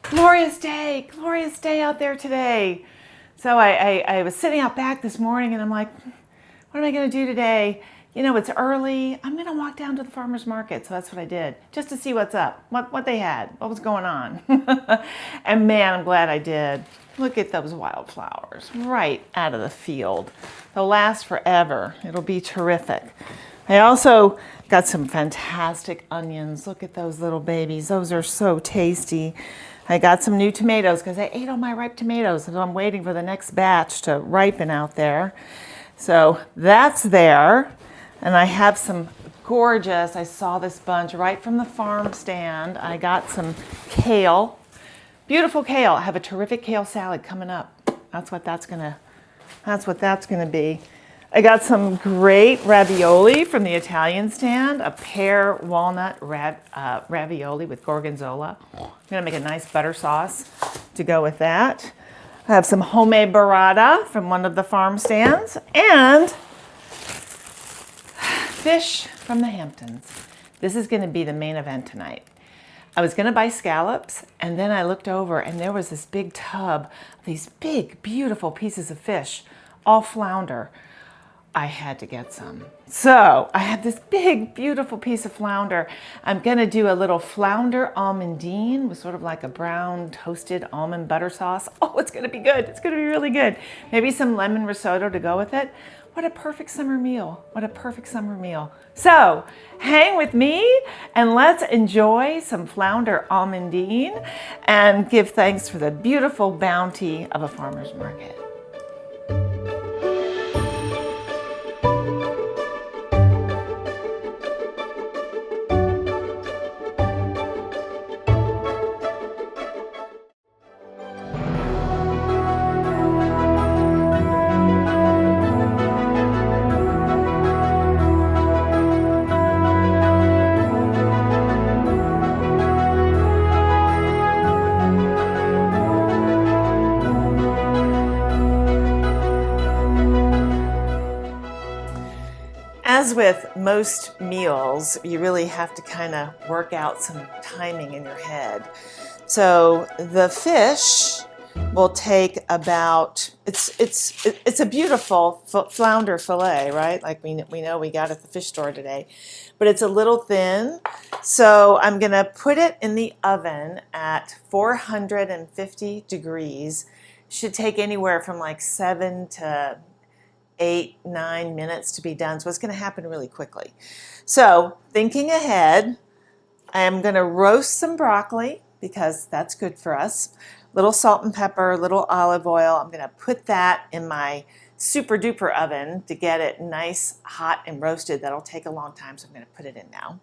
Glorious day out there today. So I was sitting out back this morning and I'm like, what am I going to do today? You know, it's early. I'm going to walk down to the farmer's market. So that's what I did, just to see what's up, what they had, what was going on. And man, I'm glad I did. Look at those wildflowers right out of the field. They'll last forever. It'll be terrific. I also got some fantastic onions. Look at those little babies. Those are so tasty. I got some new tomatoes because I ate all my ripe tomatoes, and I'm waiting for the next batch to ripen out there. So that's there. And I have some gorgeous, I saw this bunch right from the farm stand. I got some kale, beautiful kale. I have a terrific kale salad coming up. That's what that's gonna be. I got some great ravioli from the Italian stand, a pear walnut ravioli with gorgonzola. I'm gonna make a nice butter sauce to go with that. I have some homemade burrata from one of the farm stands and fish from the Hamptons. This is gonna be the main event tonight. I was gonna buy scallops, and then I looked over and there was this big tub of these big, beautiful pieces of fish, all flounder. I had to get some. So I have this big, beautiful piece of flounder. I'm gonna do a little Flounder Almondine with sort of like a brown toasted almond butter sauce. Oh, it's gonna be good. It's gonna be really good. Maybe some lemon risotto to go with it. What a perfect summer meal. What a perfect summer meal. So hang with me and let's enjoy some Flounder Almondine and give thanks for the beautiful bounty of a farmer's market. As with most meals, you really have to kind of work out some timing in your head. So the fish will take about, it's a beautiful flounder fillet, right? Like we know we got at the fish store today, but it's a little thin. So I'm gonna put it in the oven at 450 degrees. Should take anywhere from like 7 to 8-9 minutes to be done. So it's going to happen really quickly. So thinking ahead, I am going to roast some broccoli because that's good for us. Little salt and pepper, little olive oil. I'm going to put that in my super duper oven to get it nice, hot, and roasted. That'll take a long time, so I'm going to put it in now.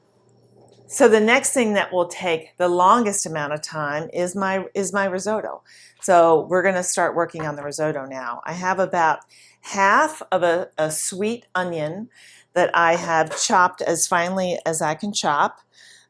So the next thing that will take the longest amount of time is my risotto. So we're going to start working on the risotto now. I have about half of a sweet onion that I have chopped as finely as I can chop.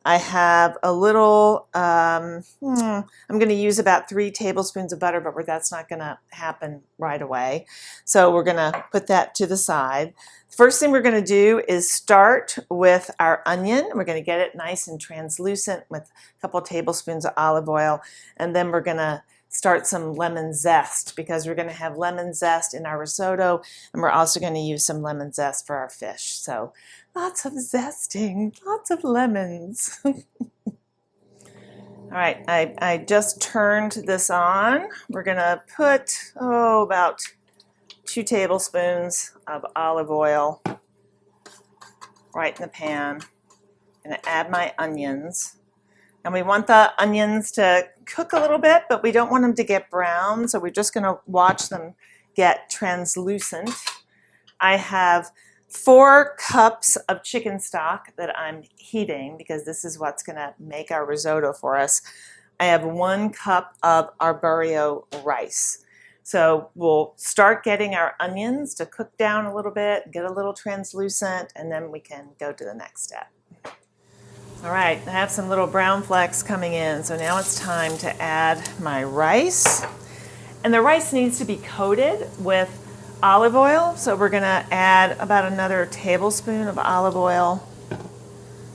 I have a little, I'm going to use about 3 tablespoons of butter, but that's not going to happen right away. So we're going to put that to the side. First thing we're going to do is start with our onion. We're going to get it nice and translucent with a couple tablespoons of olive oil, and then we're going to start some lemon zest because we're going to have lemon zest in our risotto, and we're also going to use some lemon zest for our fish. So lots of zesting, lots of lemons. All right, I just turned this on. We're going to put, about 2 tablespoons of olive oil right in the pan. I'm going to add my onions. And we want the onions to cook a little bit, but we don't want them to get brown, so we're just going to watch them get translucent. I have 4 cups of chicken stock that I'm heating because this is what's going to make our risotto for us. I have 1 cup of arborio rice. So we'll start getting our onions to cook down a little bit, get a little translucent, and then we can go to the next step. All right, I have some little brown flecks coming in, so now it's time to add my rice. And the rice needs to be coated with olive oil, so we're gonna add about another tablespoon of olive oil,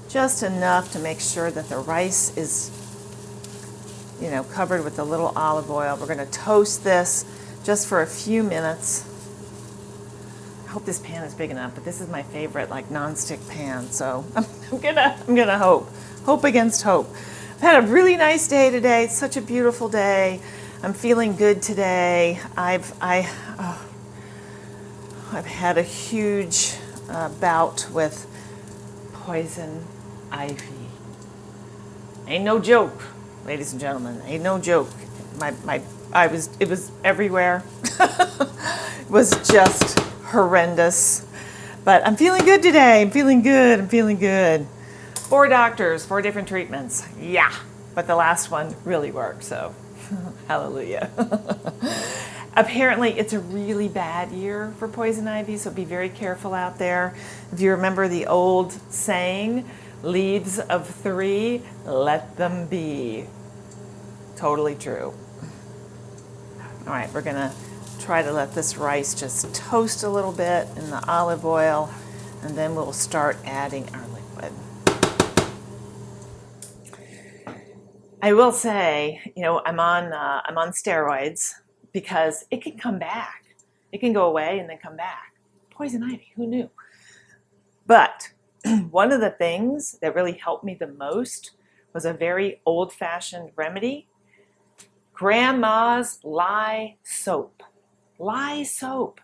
just enough to make sure that the rice is covered with a little olive oil. We're gonna toast this just for a few minutes. I hope this pan is big enough, but this is my favorite like nonstick pan, so I'm gonna hope against hope. I've had a really nice day today. It's such a beautiful day. I'm feeling good today. I've had a huge bout with poison ivy. Ain't no joke, ladies and gentlemen. Ain't no joke. It was everywhere. It was just horrendous. But I'm feeling good today. I'm feeling good. 4 doctors, 4 different treatments. Yeah, but the last one really worked, so hallelujah. Apparently, it's a really bad year for poison ivy, so be very careful out there. If you remember the old saying, leaves of 3, let them be. Totally true. All right, we're gonna try to let this rice just toast a little bit in the olive oil, and then we'll start adding our liquid. I will say, I'm on steroids because it can come back. It can go away and then come back. Poison ivy, who knew? But one of the things that really helped me the most was a very old-fashioned remedy, Grandma's lye soap. Lye soap.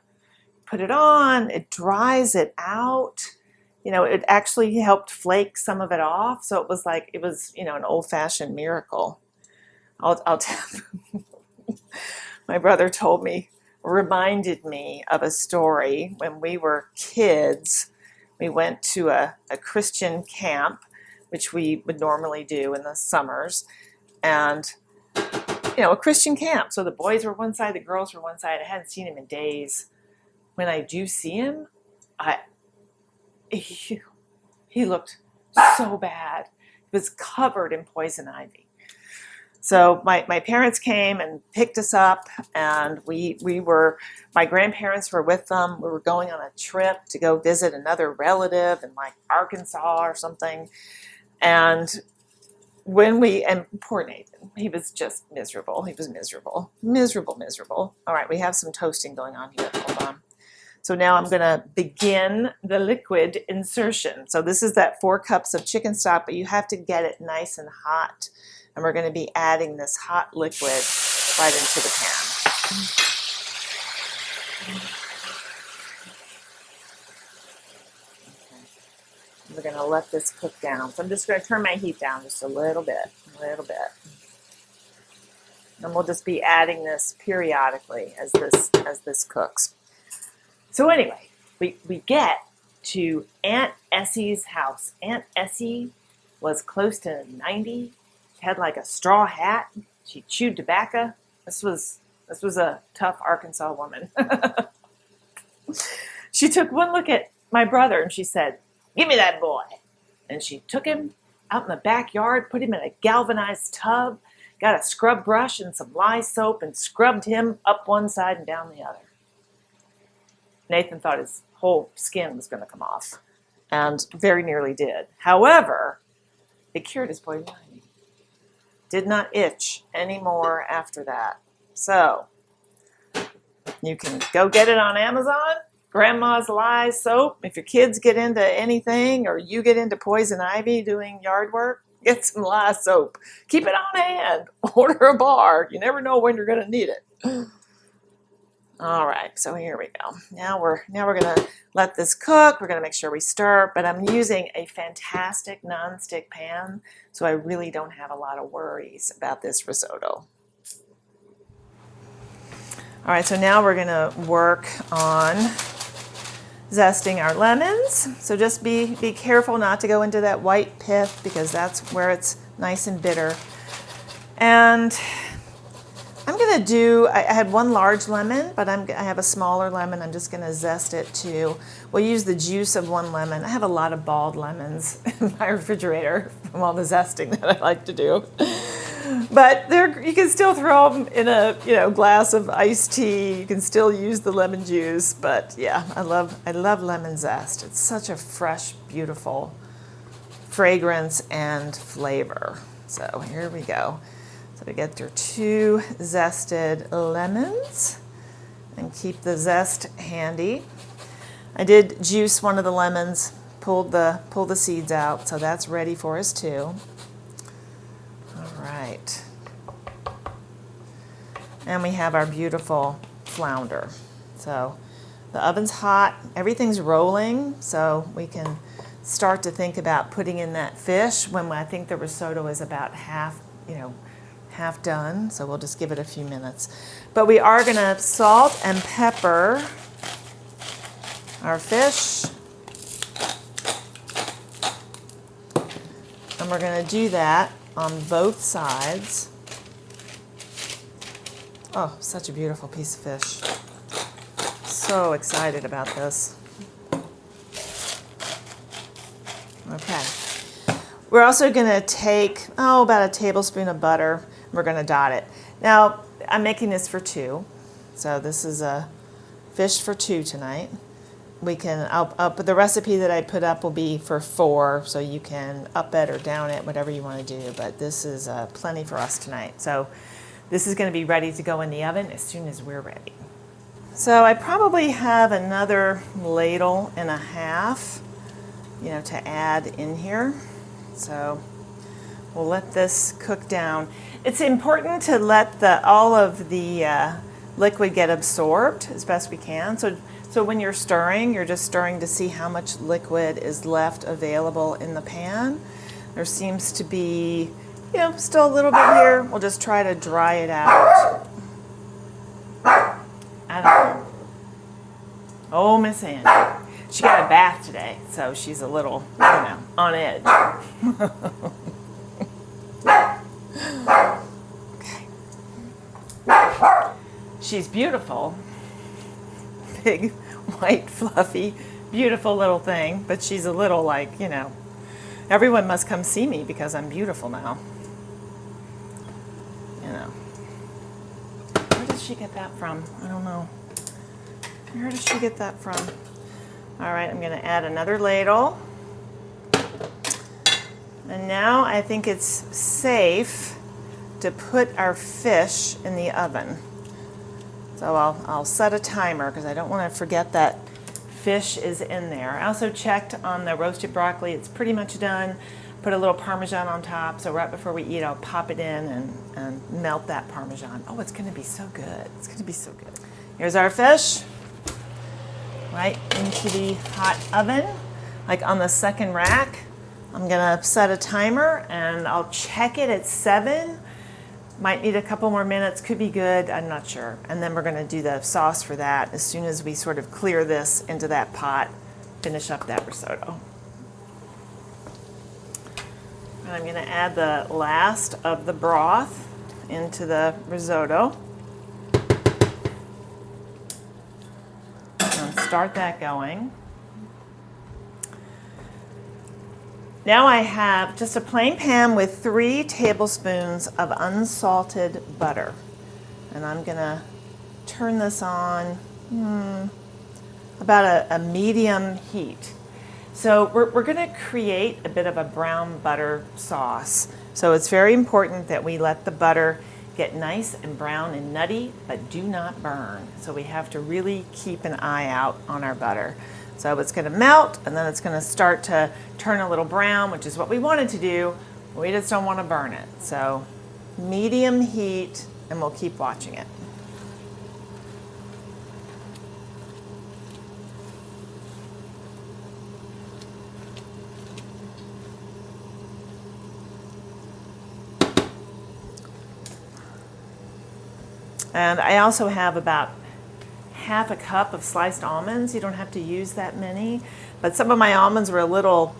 Put it on, it dries it out. It actually helped flake some of it off. So it was an old-fashioned miracle. I'll tell you. My brother reminded me of a story when we were kids. We went to a Christian camp, which we would normally do in the summers. And, a Christian camp. So the boys were one side, the girls were one side. I hadn't seen him in days. When I do see him, he looked so bad. He was covered in poison ivy. So my parents came and picked us up, and my grandparents were with them. We were going on a trip to go visit another relative in like Arkansas or something. And poor Nathan, he was just miserable. He was miserable. All right, we have some toasting going on here. Hold on. So now I'm going to begin the liquid insertion. So this is that 4 cups of chicken stock, but you have to get it nice and hot. And we're going to be adding this hot liquid right into the pan. Okay. We're going to let this cook down. So I'm just going to turn my heat down just a little bit. And we'll just be adding this periodically as this cooks. So anyway, we get to Aunt Essie's house. Aunt Essie was close to 90. She had like a straw hat. She chewed tobacco. This was a tough Arkansas woman. She took one look at my brother and she said, "Give me that boy." And she took him out in the backyard, put him in a galvanized tub, got a scrub brush and some lye soap and scrubbed him up one side and down the other. Nathan thought his whole skin was going to come off, and very nearly did. However, it cured his poison ivy. Did not itch anymore after that. So, you can go get it on Amazon. Grandma's lye soap. If your kids get into anything, or you get into poison ivy doing yard work, get some lye soap. Keep it on hand. Order a bar. You never know when you're going to need it. All right, so here we go. Now we're going to let this cook. We're going to make sure we stir, but I'm using a fantastic nonstick pan, so I really don't have a lot of worries about this risotto. All right, so now we're going to work on zesting our lemons. So just be careful not to go into that white pith, because that's where it's nice and bitter. And I'm going to do, I had 1 large lemon, but I have a smaller lemon. I'm just going to zest it too. We'll use the juice of 1 lemon. I have a lot of bald lemons in my refrigerator from all the zesting that I like to do. But you can still throw them in a glass of iced tea. You can still use the lemon juice. But yeah, I love lemon zest. It's such a fresh, beautiful fragrance and flavor. So here we go. So to get your 2 zested lemons and keep the zest handy. I did juice one of the lemons, pull the seeds out, so that's ready for us too. All right. And we have our beautiful flounder. So the oven's hot, everything's rolling, so we can start to think about putting in that fish when I think the risotto is about half done, so we'll just give it a few minutes. But we are gonna salt and pepper our fish. And we're gonna do that on both sides. Oh, such a beautiful piece of fish. So excited about this. Okay. We're also gonna take, about a tablespoon of butter. We're gonna dot it. Now, I'm making this for 2. So this is a fish for 2 tonight. The recipe that I put up will be for 4, so you can up it or down it, whatever you want to do, but this is plenty for us tonight. So this is going to be ready to go in the oven as soon as we're ready. So I probably have another ladle and a half, to add in here. So we'll let this cook down. It's important to let all of the liquid get absorbed as best we can. So when you're stirring, you're just stirring to see how much liquid is left available in the pan. There seems to be, still a little bit here. We'll just try to dry it out. I don't know. Oh, Miss Annie. She got a bath today, so she's a little, on edge. Okay. She's beautiful. Big, white, fluffy, beautiful little thing, but she's a little everyone must come see me because I'm beautiful now. Where does she get that from? I don't know. Where does she get that from? All right, I'm gonna add another ladle. And now I think it's safe to put our fish in the oven. So I'll set a timer because I don't want to forget that fish is in there. I also checked on the roasted broccoli. It's pretty much done. Put a little Parmesan on top. So right before we eat, I'll pop it in and melt that Parmesan. Oh, it's going to be so good. It's going to be so good. Here's our fish. Right into the hot oven, like on the second rack. I'm going to set a timer and I'll check it at 7. Might need a couple more minutes, could be good, I'm not sure. And then we're gonna do the sauce for that as soon as we sort of clear this into that pot, finish up that risotto. And I'm gonna add the last of the broth into the risotto. And start that going. Now I have just a plain pan with 3 tablespoons of unsalted butter. And I'm gonna turn this on about a medium heat. So we're gonna create a bit of a brown butter sauce. So it's very important that we let the butter get nice and brown and nutty, but do not burn. So we have to really keep an eye out on our butter. So it's gonna melt and then it's gonna start to turn a little brown, which is what we wanted to do. We just don't wanna burn it. So medium heat and we'll keep watching it. And I also have about half a cup of sliced almonds. You don't have to use that many, but some of my almonds were a little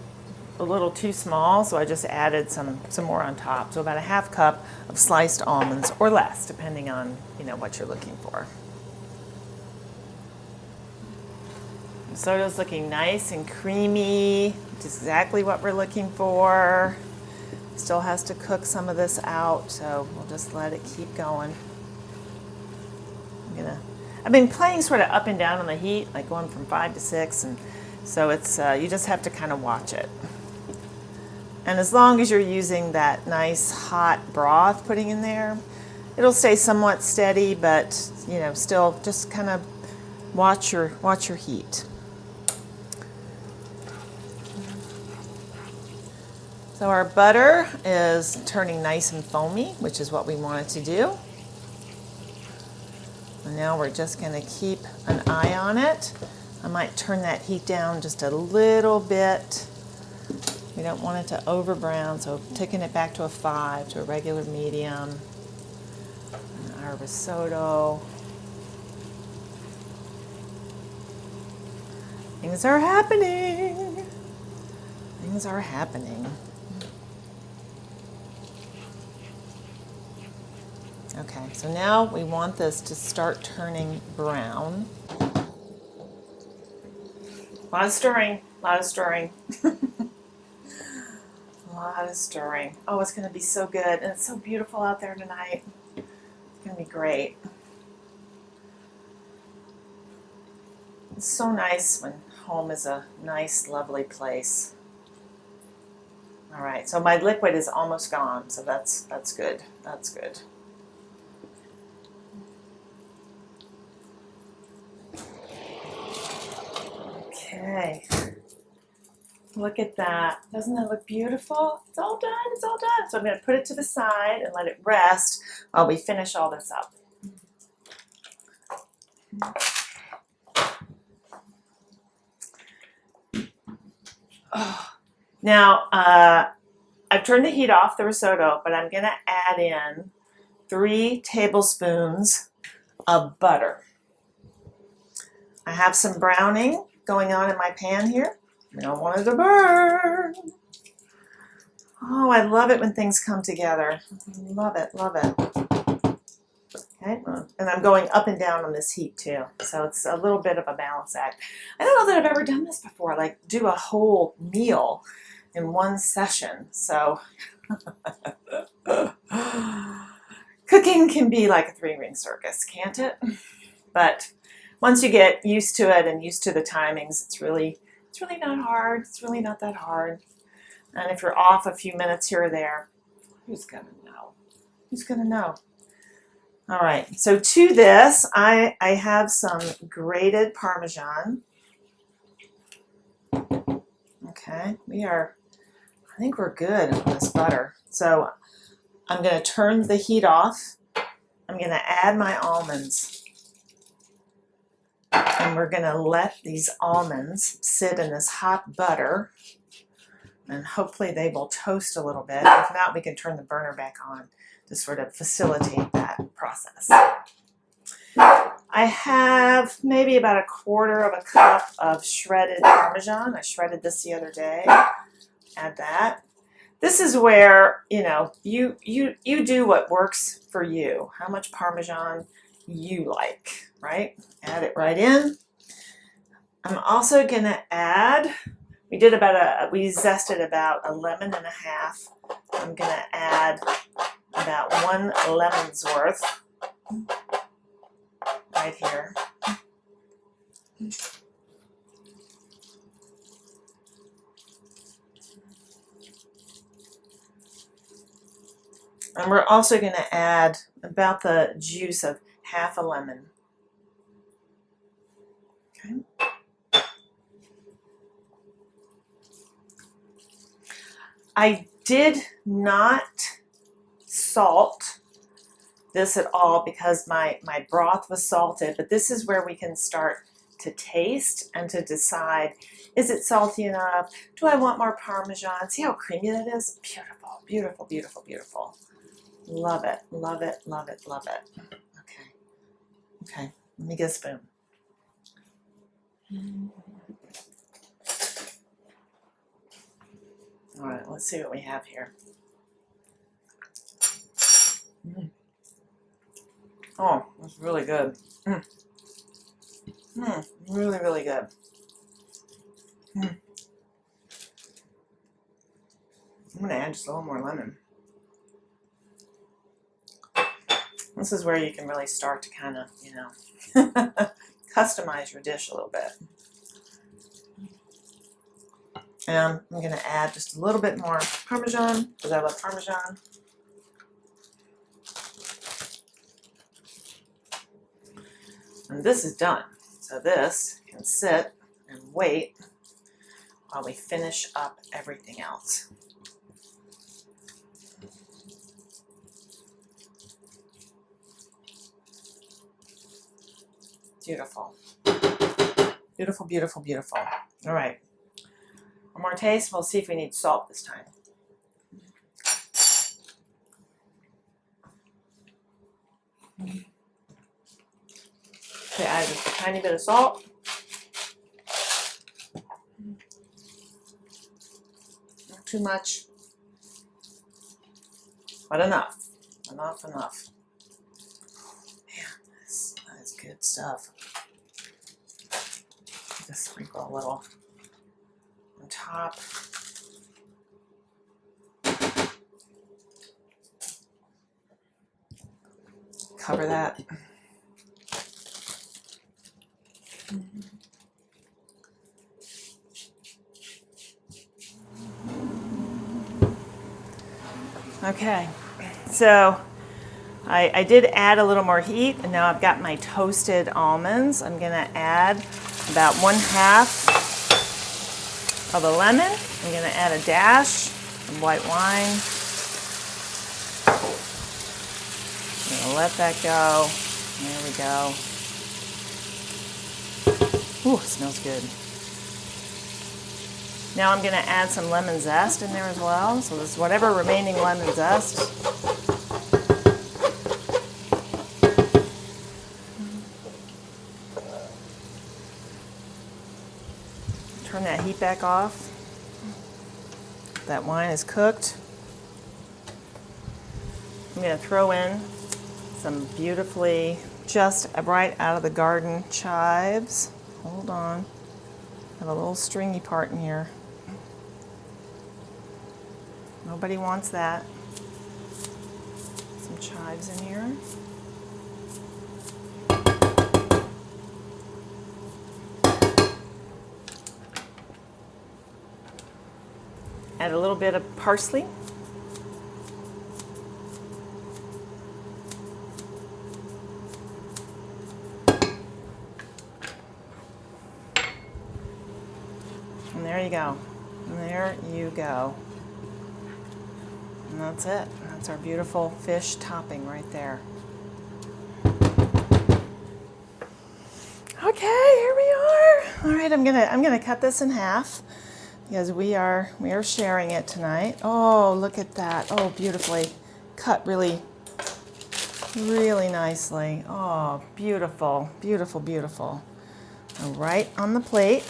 too small, so I just added some more on top. So about a half cup of sliced almonds or less, depending on what you're looking for. Risotto's looking nice and creamy, which is exactly what we're looking for. Still has to cook some of this out, so we'll just let it keep going. I've been playing sort of up and down on the heat, like going from 5 to 6, and so it's you just have to kind of watch it. And as long as you're using that nice hot broth putting in there, it'll stay somewhat steady, but you know, still just kind of watch your heat. So our butter is turning nice and foamy, which is what we want it to do. And now we're just going to keep an eye on it. I might turn that heat down just a little bit. We don't want it to over brown, so taking it back to a 5, to a regular medium. And our risotto. Things are happening. Things are happening. Okay, so now we want this to start turning brown. A lot of stirring, a lot of stirring. A lot of stirring. Oh, it's going to be so good. And it's so beautiful out there tonight. It's going to be great. It's so nice when home is a nice, lovely place. All right, so my liquid is almost gone, so that's good. That's good. Okay, look at that. Doesn't that look beautiful? It's all done, it's all done. So I'm going to put it to the side and let it rest while we finish all this up. Oh. Now, I've turned the heat off the risotto, but I'm going to add in 3 tablespoons of butter. I have some browning going on in my pan here. I don't want it to burn. Oh, I love it when things come together. Love it, love it. Okay, and I'm going up and down on this heat too, so it's a little bit of a balance act. I don't know that I've ever done this before, like do a whole meal in one session. So cooking can be like a 3-ring circus, can't it? But once you get used to it and used to the timings, it's really not hard. It's really not that hard. And if you're off a few minutes here or there, who's gonna know? Who's gonna know? All right, so to this, I have some grated Parmesan. Okay, I think we're good on this butter. So I'm gonna turn the heat off. I'm gonna add my almonds. And we're going to let these almonds sit in this hot butter, and hopefully they will toast a little bit. If not, we can turn the burner back on to sort of facilitate that process. I have maybe about 1/4 cup of shredded Parmesan. I shredded this the other day. Add that. This is where, you know, you do what works for you. How much Parmesan you like, right? Add it right in. I'm also going to add, we zested about 1.5 lemons. I'm going to add about 1 lemon's worth right here. And we're also going to add about the juice of 1/2 lemon. Okay. I did not salt this at all because my broth was salted, but this is where we can start to taste and to decide, is it salty enough? Do I want more Parmesan? See how creamy that is? Beautiful, beautiful, beautiful, beautiful. Love it, love it, love it, love it. Okay, okay, let me get a spoon. All right, let's see what we have here. Oh, that's really good. Really, really good. I'm going to add just a little more lemon. This is where you can really start to kind of, you know, customize your dish a little bit. And I'm going to add just a little bit more Parmesan because I love Parmesan. And this is done. So this can sit and wait while we finish up everything else. Beautiful. Beautiful, beautiful, beautiful. All right. One more taste. We'll see if we need salt this time. Okay, add just a tiny bit of salt. Not too much, but enough. Enough, enough. Man, that is good stuff. Just sprinkle a little on top. Cover that. Okay, so I did add a little more heat, and now I've got my toasted almonds. I'm going to add about 1/2 of a lemon. I'm going to add a dash of white wine. I'm going to let that go. There we go. Ooh, it smells good. Now I'm going to add some lemon zest in there as well. So this is whatever remaining lemon zest. Turn that heat back off. That wine is cooked. I'm going to throw in some beautifully, just right out of the garden chives. Hold on. I have a little stringy part in here. Nobody wants that. Some chives in here. Add a little bit of parsley. And there you go. And there you go. And that's it. That's our beautiful fish topping right there. Okay, here we are. All right, I'm gonna cut this in half because we are sharing it tonight. Oh, look at that. Oh, beautifully cut, really nicely. Oh, beautiful, beautiful, beautiful. All right, on the plate.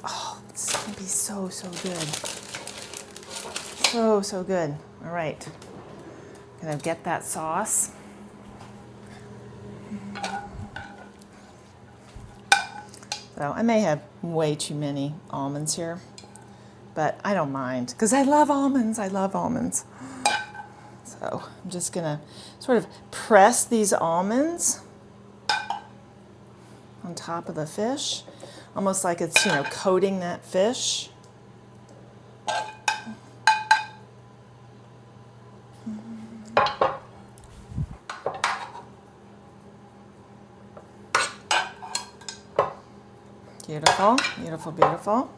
Oh, it's gonna be so good. So good. All right, gonna get that sauce. So I may have way too many almonds here, but I don't mind because I love almonds. I love almonds. So I'm just gonna sort of press these almonds on top of the fish, almost like it's, you know, coating that fish. Beautiful, beautiful, beautiful.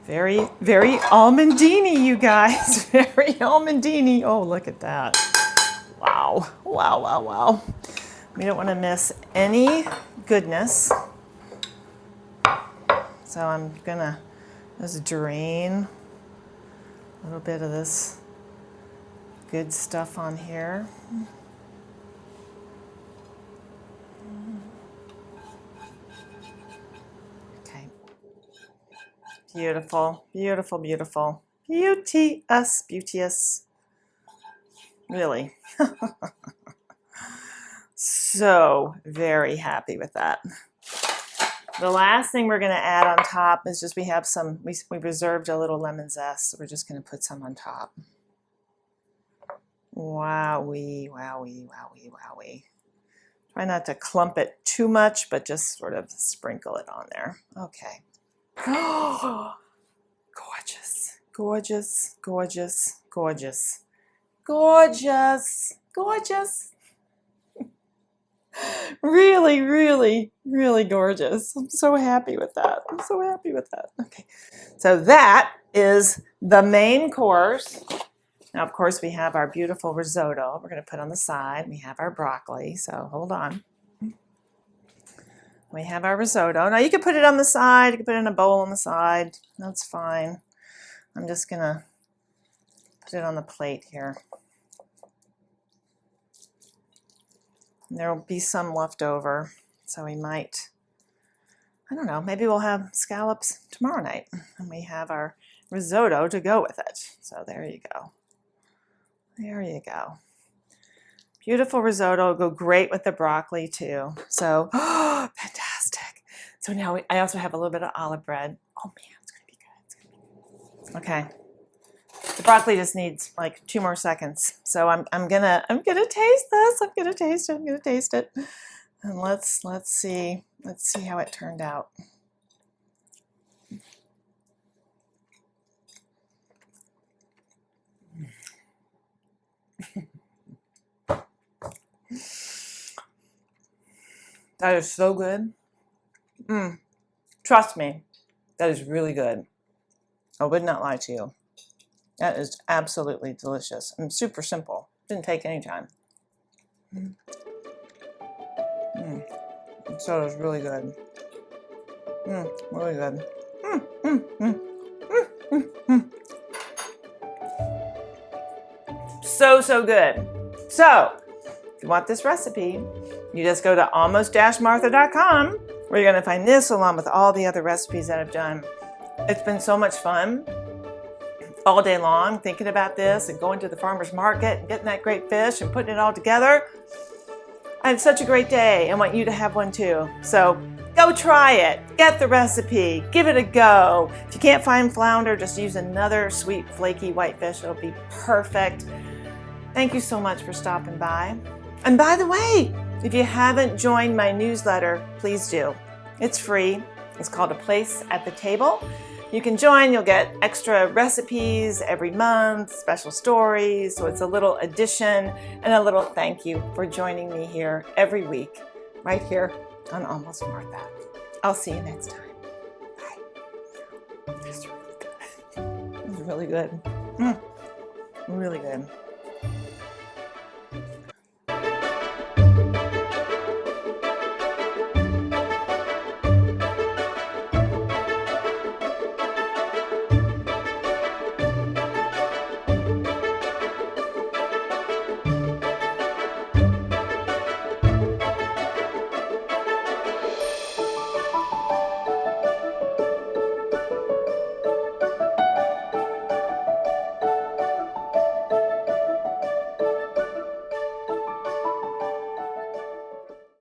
Very, very almondine, you guys. Very almondine. Oh, look at that. Wow, wow, wow, wow. We don't want to miss any goodness. So I'm gonna just drain a little bit of this good stuff on here. Okay. Beautiful, beautiful, beautiful. Beauteous, beauteous. Really. So very happy with that. The last thing we're going to add on top is just we reserved a little lemon zest, so we're just going to put some on top. Wowee, wowee, wowee, wowee. Try not to clump it too much, but just sort of sprinkle it on there. Okay. Oh, gorgeous, gorgeous, gorgeous, gorgeous, gorgeous, gorgeous. Really, really, really gorgeous. I'm so happy with that. I'm so happy with that. Okay, so that is the main course. Now, of course, we have our beautiful risotto we're going to put on the side. We have our broccoli, so hold on. We have our risotto. Now, you can put it on the side. You can put it in a bowl on the side. That's fine. I'm just going to put it on the plate here. There will be some left over, so we might, I don't know, maybe we'll have scallops tomorrow night, and we have our risotto to go with it. So there you go. There you go. Beautiful risotto will go great with the broccoli too. So, oh, fantastic. So now I also have a little bit of olive bread. Oh man, it's gonna be good. It's gonna be good. Okay. The broccoli just needs like 2 more seconds. So I'm gonna taste this. I'm gonna taste it. And let's see how it turned out. That is so good. Trust me, that is really good. I would not lie to you. That is absolutely delicious and super simple. Didn't take any time. So it was really good. Really good. So good. So, if you want this recipe, you just go to almost-martha.com where you're going to find this along with all the other recipes that I've done. It's been so much fun all day long thinking about this and going to the farmer's market and getting that great fish and putting it all together. I had such a great day. I want you to have one too. So go try it. Get the recipe. Give it a go. If you can't find flounder, just use another sweet, flaky white fish. It'll be perfect. Thank you so much for stopping by. And by the way, if you haven't joined my newsletter, please do. It's free. It's called A Place at the Table. You can join, you'll get extra recipes every month, special stories, so it's a little addition and a little thank you for joining me here every week, right here on Almost Martha. I'll see you next time. Bye. This is really good. Really good. Really good.